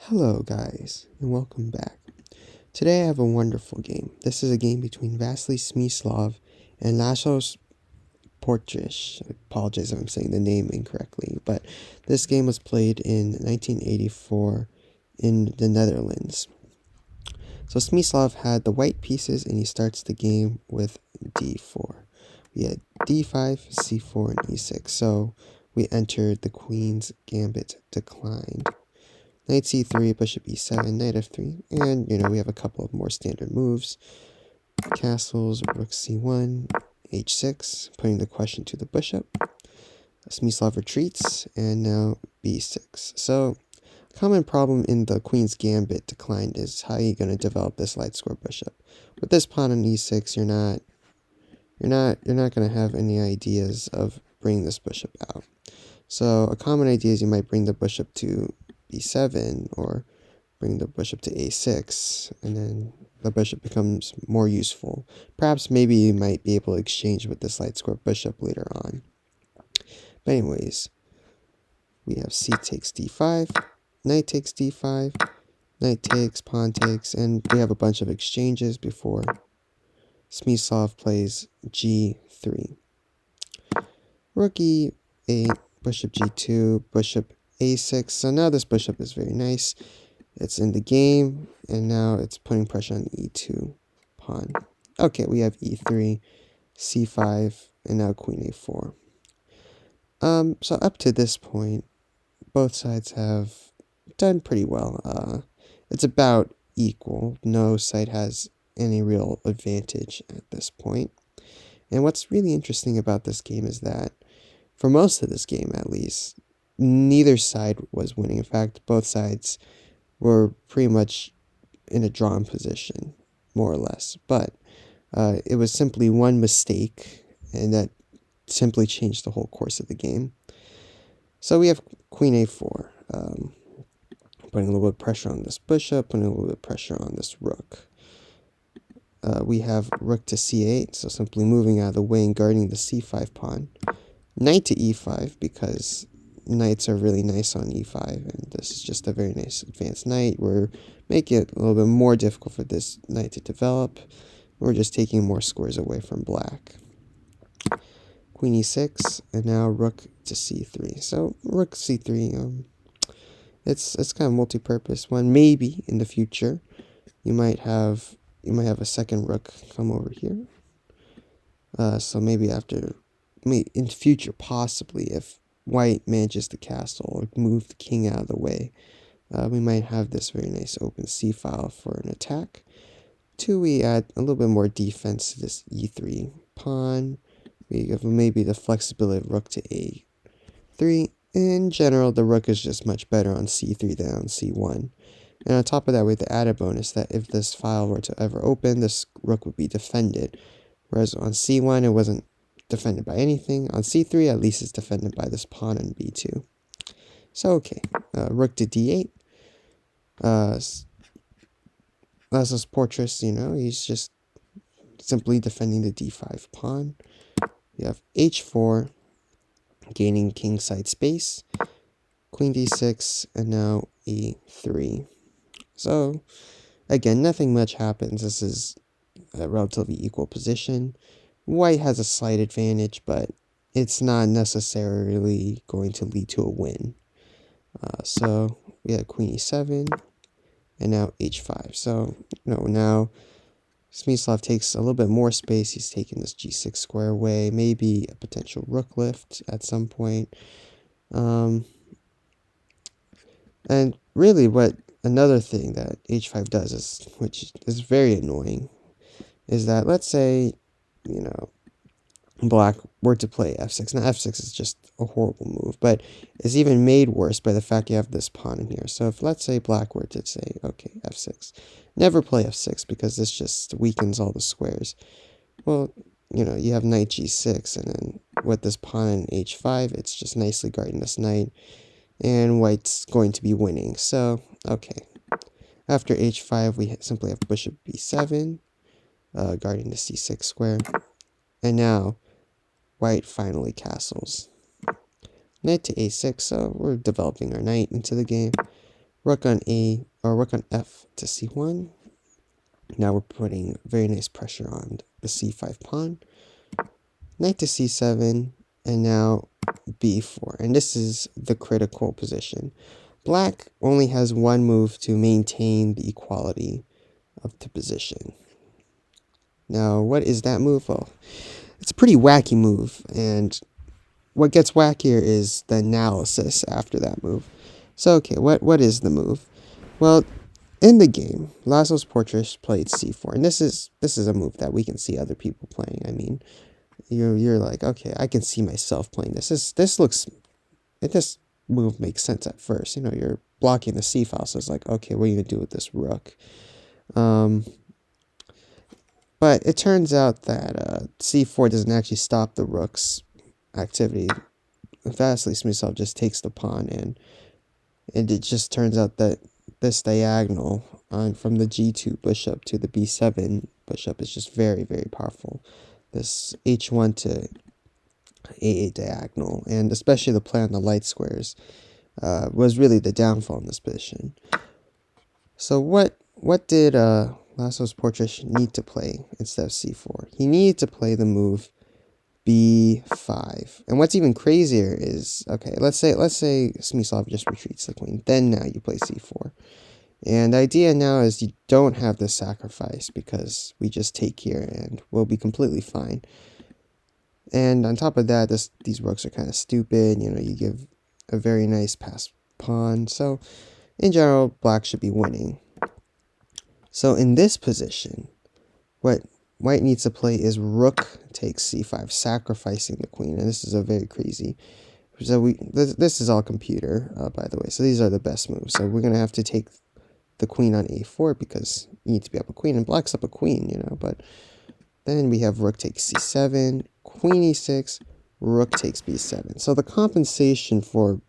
Hello guys, and welcome back. Today I have a wonderful game. This is a game between Vasily Smyslov and Lajos Portisch. I apologize if I'm saying the name incorrectly, but this game was played in 1984 in the Netherlands. So Smyslov had the white pieces and he starts the game with d4. We had d5, c4, and e6. So we entered the queen's gambit declined. Knight c3, bishop e7, knight f3, and we have a couple of more standard moves. Castles, rook c1, h6, putting the question to the bishop. Smyslov retreats, and now b6. So, common problem in the queen's gambit declined is how you're going to develop this light square bishop. With this pawn on e6, you're not going to have any ideas of bringing this bishop out. So a common idea is you might bring the bishop to b7 or bring the bishop to a6, and then the bishop becomes more useful. Perhaps maybe you might be able to exchange with this light square bishop later on. But anyways, we have c takes d5, knight takes d5, knight takes, pawn takes, and we have a bunch of exchanges before Smyslov plays g3. Rook e8, bishop g2, bishop a6. So now this bishop is very nice. It's in the game, and now it's putting pressure on the e2 pawn. Okay, we have e3, c5, and now queen a4. So up to this point, both sides have done pretty well. It's about equal. No side has any real advantage at this point. And what's really interesting about this game is that, for most of this game at least, neither side was winning. In fact, both sides were pretty much in a drawn position, more or less. But it was simply one mistake, and that simply changed the whole course of the game. So we have queen a4, putting a little bit of pressure on this bishop, putting a little bit of pressure on this rook. We have rook to c8, so simply moving out of the way and guarding the c5 pawn. Knight to e5, because knights are really nice on e5, and this is just a very nice advanced knight. We're making it a little bit more difficult for this knight to develop. We're just taking more squares away from black. Queen e6, and now rook to c3. So rook c3, it's kind of multi-purpose one. Maybe in the future you might have a second rook come over here. So maybe in the future, possibly, if white manages to castle or move the king out of the way, we might have this very nice open c file for an attack. Two, we add a little bit more defense to this e3 pawn. We have maybe the flexibility of rook to a3. In general, the rook is just much better on c3 than on c1. And on top of that, we have the added bonus that if this file were to ever open, this rook would be defended. Whereas on c1, it wasn't defended by anything. On c3, at least it's defended by this pawn on b2. So, okay. Rook to d8. Lajos Portisch, he's just simply defending the d5 pawn. We have h4, gaining kingside space. Queen d6, and now e3. So, again, nothing much happens. This is a relatively equal position. White has a slight advantage, but it's not necessarily going to lead to a win. So we had queen e7, and now h5. So now Smyslov takes a little bit more space. He's taking this g6 square away, maybe a potential rook lift at some point. And really, another thing that h5 does which is very annoying, is that let's say black were to play f6. Now f6 is just a horrible move, but it's even made worse by the fact you have this pawn in here. So if, let's say, black were to say, okay, f6, never play f6 because this just weakens all the squares. Well, you have knight g6, and then with this pawn in h5, it's just nicely guarding this knight, and white's going to be winning. So, okay. After h5, we simply have bishop b7, guarding the c6 square. And now, white finally castles. Knight to a6, so we're developing our knight into the game. rook on A, or rook on F to C1. Now we're putting very nice pressure on the C5 pawn. Knight to C7, and now B4. And this is the critical position. Black only has one move to maintain the equality of the position. Now, what is that move? Well, it's a pretty wacky move, and what gets wackier is the analysis after that move. So, okay, what is the move? Well, in the game, Lajos Portisch played c4, and this is a move that we can see other people playing. I mean, you're like, okay, I can see myself playing this. This move makes sense at first. You know, you're blocking the c file, so it's like, okay, what are you gonna do with this rook? But it turns out that c4 doesn't actually stop the rook's activity. Vasily Smyslov just takes the pawn, and it just turns out that this diagonal from the g2 bishop to the b7 bishop is just very, very powerful. This h1 to a8 diagonal, and especially the play on the light squares, was really the downfall in this position. So what did Lajos Portisch need to play instead of c4? He needed to play the move b5. And what's even crazier is, okay, let's say Smyslov just retreats the queen. Then now you play c4. And the idea now is you don't have this sacrifice because we just take here and we'll be completely fine. And on top of that, these rooks are kind of stupid. You know, you give a very nice pass pawn. So in general, black should be winning. So in this position, what white needs to play is rook takes c5, sacrificing the queen. And this is a very crazy. So this is all computer, by the way. So these are the best moves. So we're going to have to take the queen on a4 because you need to be up a queen, and black's up a queen, you know. But then we have rook takes c7, queen e6, rook takes b7. So the compensation for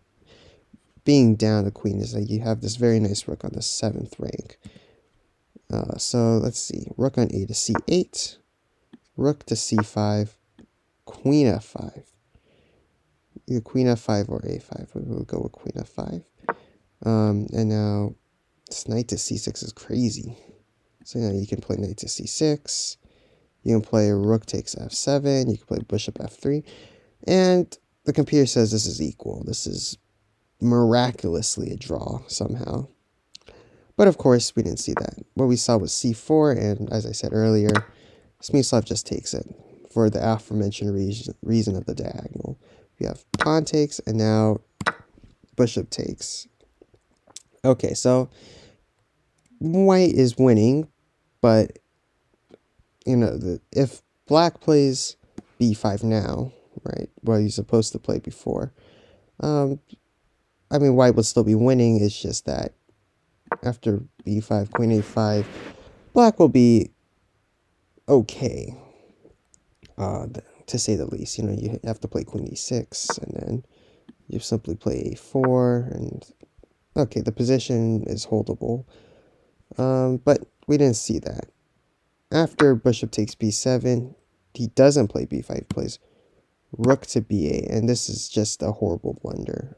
being down a queen is that you have this very nice rook on the 7th rank. So let's see, rook on a to c8, rook to c5, queen f5. Either queen f5 or a5. We'll go with queen f5. And now this knight to c6 is crazy. So now you can play knight to c6. You can play rook takes f7. You can play bishop f3. And the computer says this is equal. This is miraculously a draw somehow. But of course, we didn't see that. What we saw was c4, and as I said earlier, Smyslov just takes it for the aforementioned reason of the diagonal. We have pawn takes, and now bishop takes. Okay, so white is winning, but you know, if black plays b5 now, right, well, he's supposed to play before, I mean, white would still be winning. It's just that after b5, queen a5, black will be okay, to say the least. You know, you have to play queen e6, and then you simply play a4, and okay, the position is holdable. But we didn't see that. After bishop takes b7, he doesn't play b5, he plays rook to b8, and this is just a horrible blunder.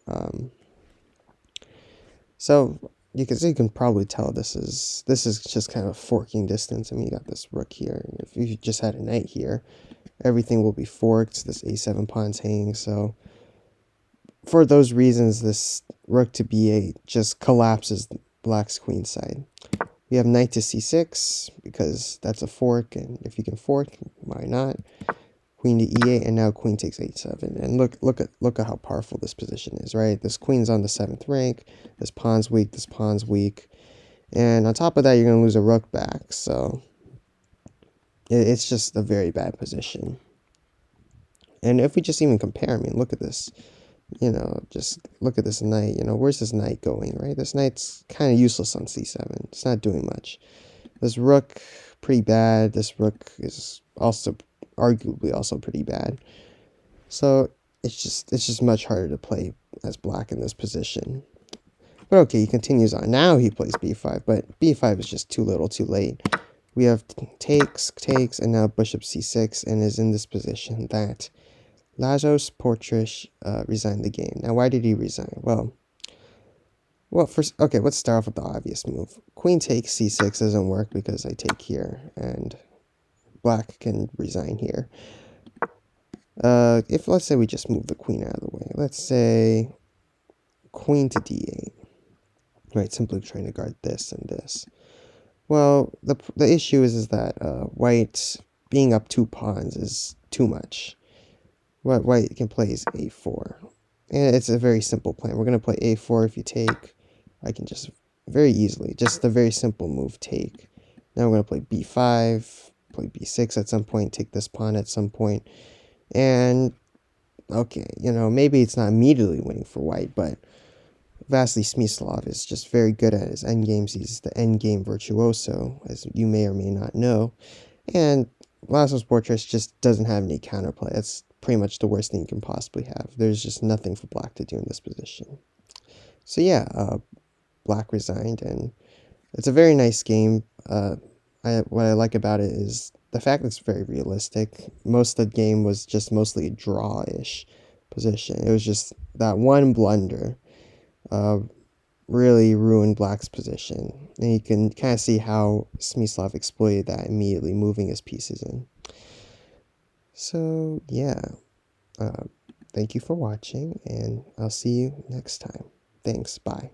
So you can probably tell this is just kind of forking distance. I mean, you got this rook here, and if you just had a knight here, everything will be forked. This a7 pawn's hanging, so for those reasons, this rook to b8 just collapses black's queen side. We have knight to c6 because that's a fork, and if you can fork, why not? Queen to e8, and now queen takes h7. And look at how powerful this position is, right? This queen's on the 7th rank. This pawn's weak. This pawn's weak. And on top of that, you're going to lose a rook back. So it's just a very bad position. And if we just even compare, I mean, look at this. You know, just look at this knight. You know, where's this knight going, right? This knight's kind of useless on c7. It's not doing much. This rook, pretty bad. This rook is also arguably also pretty bad. So it's just much harder to play as black in this position. But okay, he continues on. Now he plays b5, but b5 is just too little too late. We have takes, and now bishop c6, and is in this position that Lajos Portisch resigned the game. Now, why did he resign? Well, Well, first, okay, let's start off with the obvious move. Queen takes c6 doesn't work because I take here, and black can resign here. If, let's say we just move the queen out of the way. Let's say queen to d8. Right, simply trying to guard this and this. Well, the issue is that white being up 2 pawns is too much. What white can play is a4. And it's a very simple plan. We're going to play a4 if you take. I can just very easily, just a very simple move, take. Now we're going to play b5, play b6 at some point, take this pawn at some point. And, okay, you know, maybe it's not immediately winning for white, but Vasily Smyslov is just very good at his endgames. He's the endgame virtuoso, as you may or may not know. And Lajos Portisch just doesn't have any counterplay. That's pretty much the worst thing you can possibly have. There's just nothing for black to do in this position. So yeah, black resigned, and it's a very nice game. What I like about it is the fact that it's very realistic. Most of the game was just mostly a draw-ish position. It was just that one blunder really ruined black's position. And you can kind of see how Smyslov exploited that immediately, moving his pieces in. So, yeah. Thank you for watching, and I'll see you next time. Thanks. Bye.